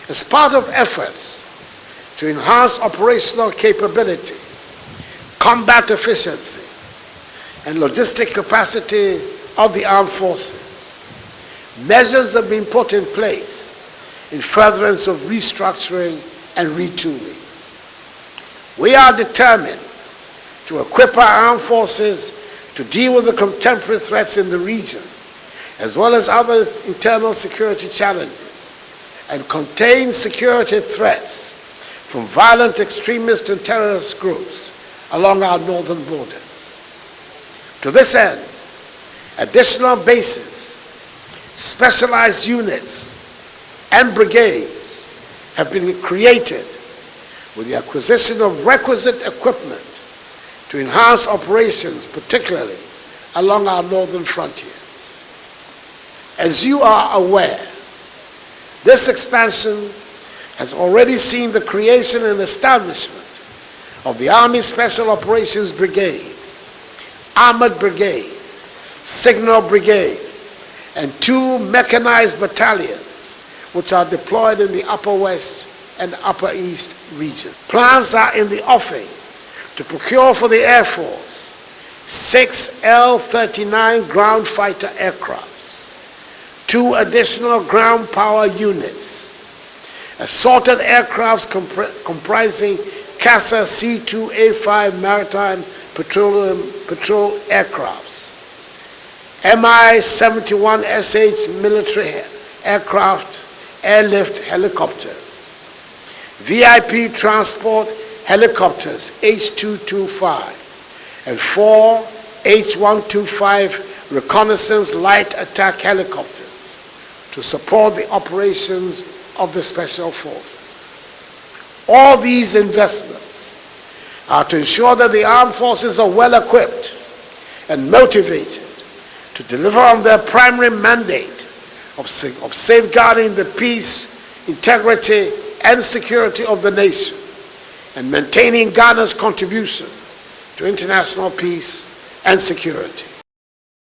As part of efforts to enhance operational capability, combat efficiency, and logistic capacity of the armed forces, measures have been put in place in furtherance of restructuring and retooling. We are determined to equip our armed forces to deal with the contemporary threats in the region, as well as other internal security challenges, and contain security threats from violent extremist and terrorist groups along our northern borders. To this end, additional bases, specialized units, and brigades have been created with the acquisition of requisite equipment to enhance operations, particularly along our northern frontiers. As you are aware, this expansion has already seen the creation and establishment of the Army Special Operations Brigade, Armored Brigade, Signal Brigade, and 2 mechanized battalions which are deployed in the Upper West and Upper East region. Plans are in the offing to procure for the Air Force 6 L-39 ground fighter aircrafts, 2 additional ground power units, assorted aircrafts comprising CASA C-2A5 maritime patrol aircrafts, Mi-71SH military aircraft airlift helicopters, VIP transport helicopters H-225, and 4 H-125 reconnaissance light attack helicopters to support the operations of the Special Forces. All these investments are to ensure that the armed forces are well equipped and motivated to deliver on their primary mandate of safeguarding the peace, integrity, and security of the nation, and maintaining Ghana's contribution to international peace and security.